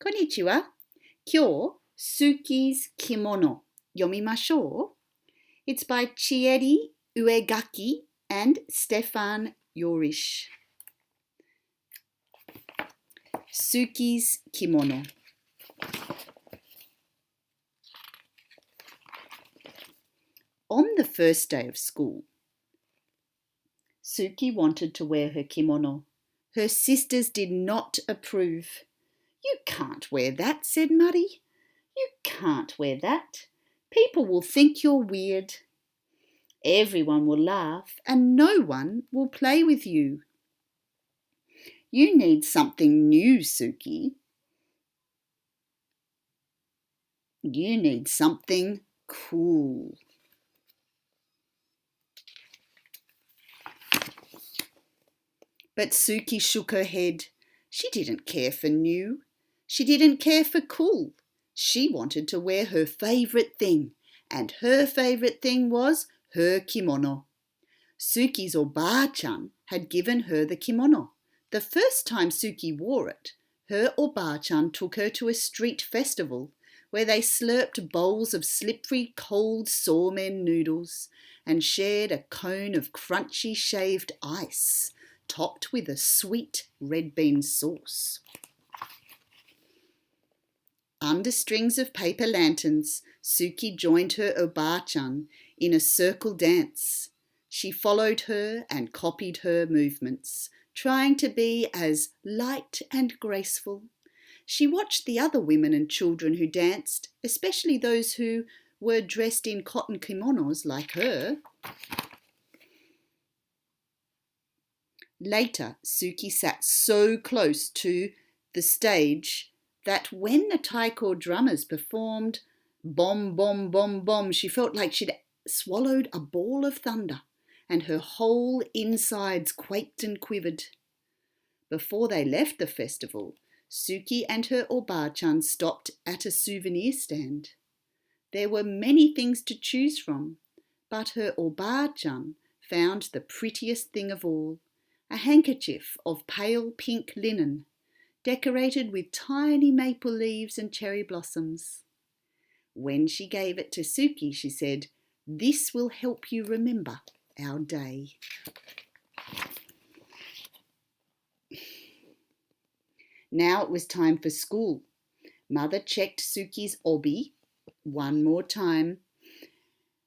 Konnichiwa. Kyo, Suki's Kimono. Yomimashou. It's by Chieri Uegaki and Stefan Yorish. Suki's Kimono. On the first day of school, Suki wanted to wear her kimono. Her sisters did not approve. "You can't wear that," said Muddy. "You can't wear that. People will think you're weird. Everyone will laugh and no one will play with you. You need something new, Suki. You need something cool." But Suki shook her head. She didn't care for new. She didn't care for cool. She wanted to wear her favourite thing, and her favourite thing was her kimono. Suki's Oba-chan had given her the kimono. The first time Suki wore it, her Oba-chan took her to a street festival where they slurped bowls of slippery cold sawmen noodles and shared a cone of crunchy shaved ice topped with a sweet red bean sauce. Under strings of paper lanterns, Suki joined her Oba-chan in a circle dance. She followed her and copied her movements, trying to be as light and graceful. She watched the other women and children who danced, especially those who were dressed in cotton kimonos like her. Later, Suki sat so close to the stage that when the taiko drummers performed "Bom, Bom, Bom, Bom," she felt like she'd swallowed a ball of thunder and her whole insides quaked and quivered. Before they left the festival, Suki and her Oba-chan stopped at a souvenir stand. There were many things to choose from, but her Oba-chan found the prettiest thing of all, a handkerchief of pale pink linen, decorated with tiny maple leaves and cherry blossoms. When she gave it to Suki, she said, "This will help you remember our day." Now it was time for school. Mother checked Suki's obi one more time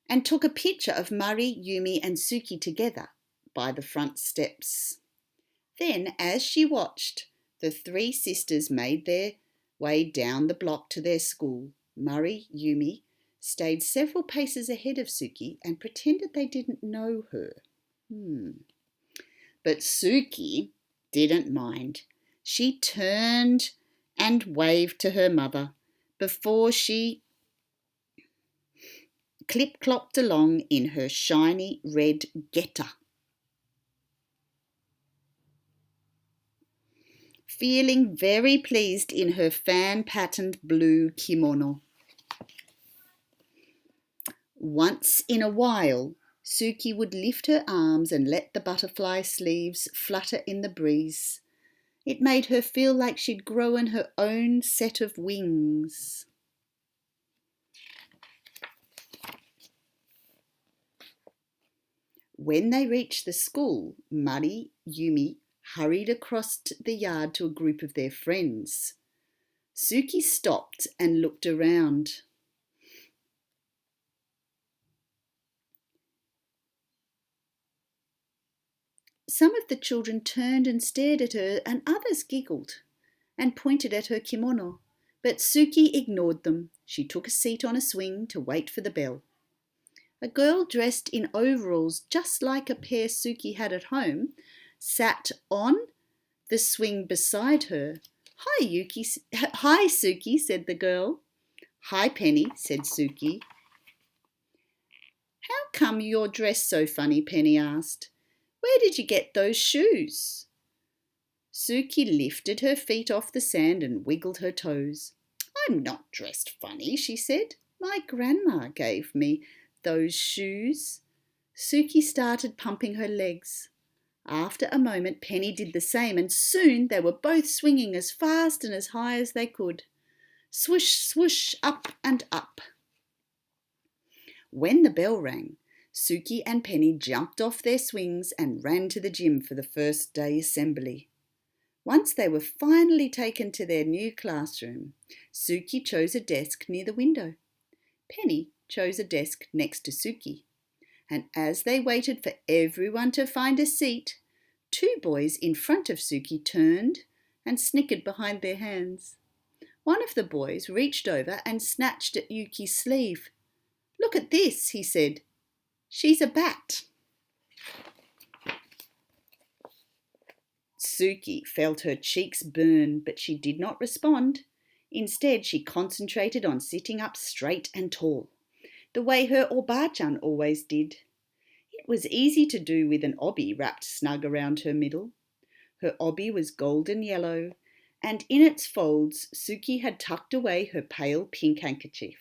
and took a picture of Mari, Yumi and Suki together by the front steps. Then, as she watched, the three sisters made their way down the block to their school. Mari, Yumi, stayed several paces ahead of Suki and pretended they didn't know her. But Suki didn't mind. She turned and waved to her mother before she clip-clopped along in her shiny red getter, feeling very pleased in her fan-patterned blue kimono. Once in a while, Suki would lift her arms and let the butterfly sleeves flutter in the breeze. It made her feel like she'd grown her own set of wings. When they reached the school, Mari, Yumi hurried across the yard to a group of their friends. Suki stopped and looked around. Some of the children turned and stared at her, and others giggled and pointed at her kimono. But Suki ignored them. She took a seat on a swing to wait for the bell. A girl dressed in overalls just like a pair Suki had at home sat on the swing beside her. Hi, Suki, said the girl. "Hi, Penny," said Suki. "How come you're dressed so funny?" Penny asked. "Where did you get those shoes?" Suki lifted her feet off the sand and wiggled her toes. "I'm not dressed funny," she said. "My grandma gave me those shoes." Suki started pumping her legs. After a moment, Penny did the same, and soon they were both swinging as fast and as high as they could. Swoosh, swoosh, up and up. When the bell rang, Suki and Penny jumped off their swings and ran to the gym for the first day assembly. Once they were finally taken to their new classroom, Suki chose a desk near the window. Penny chose a desk next to Suki. And as they waited for everyone to find a seat, two boys in front of Suki turned and snickered behind their hands. One of the boys reached over and snatched at Yuki's sleeve. "Look at this," he said. "She's a bat." Suki felt her cheeks burn, but she did not respond. Instead, she concentrated on sitting up straight and tall, the way her Oba-chan always did. It was easy to do with an obi wrapped snug around her middle. Her obi was golden yellow, and in its folds Suki had tucked away her pale pink handkerchief.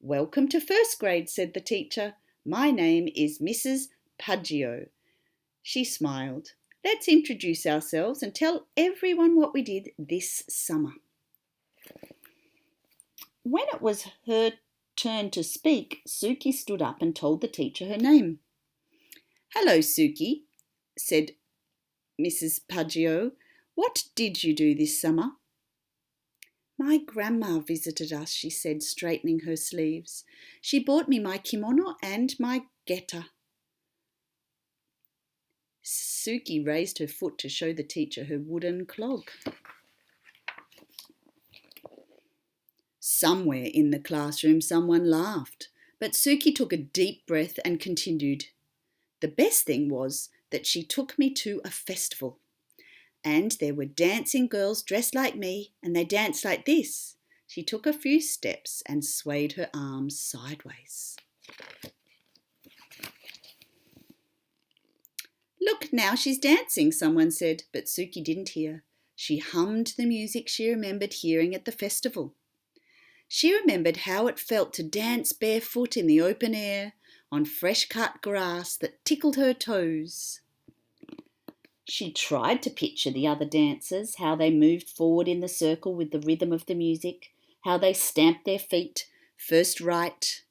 "Welcome to first grade," said the teacher. "My name is Mrs. Paggio." She smiled. "Let's introduce ourselves and tell everyone what we did this summer." When it was her turn to speak, Suki stood up and told the teacher her name. "Hello, Suki," said Mrs. Paggio. "What did you do this summer?" "My grandma visited us," she said, straightening her sleeves. "She bought me my kimono and my geta." Suki raised her foot to show the teacher her wooden clog. Somewhere in the classroom someone laughed, but Suki took a deep breath and continued. "The best thing was that she took me to a festival. And there were dancing girls dressed like me, and they danced like this." She took a few steps and swayed her arms sideways. "Look, now she's dancing," someone said, but Suki didn't hear. She hummed the music she remembered hearing at the festival. She remembered how it felt to dance barefoot in the open air on fresh-cut grass that tickled her toes. She tried to picture the other dancers, how they moved forward in the circle with the rhythm of the music, how they stamped their feet, first right,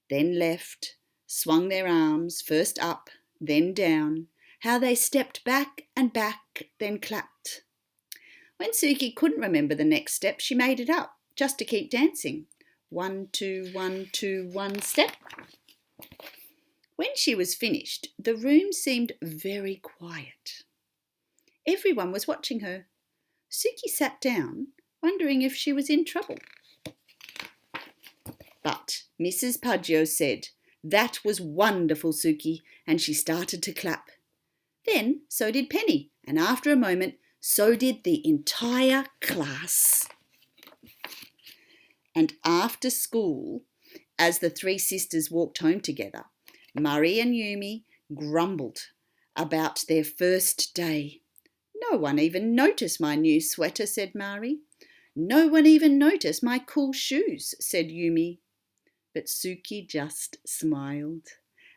then left, swung their arms, first up, then down, how they stepped back and back, then clapped. When Suki couldn't remember the next step, she made it up, just to keep dancing. 1, 2, 1, 2, 1 step. When she was finished, the room seemed very quiet. Everyone was watching her. Suki sat down, wondering if she was in trouble. But Mrs. Paggio said, "That was wonderful, Suki," and she started to clap. Then so did Penny, and after a moment, so did the entire class. And after school, as the three sisters walked home together, Murray and Yumi grumbled about their first day. "No one even noticed my new sweater," said Mari. "No one even noticed my cool shoes," said Yumi. But Suki just smiled.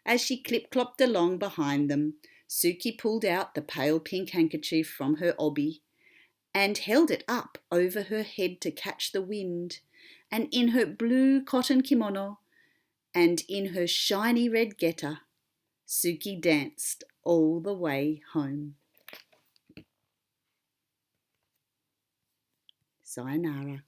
As she clip-clopped along behind them, Suki pulled out the pale pink handkerchief from her obi and held it up over her head to catch the wind, and in her blue cotton kimono and in her shiny red geta, Suki danced all the way home. Sayonara.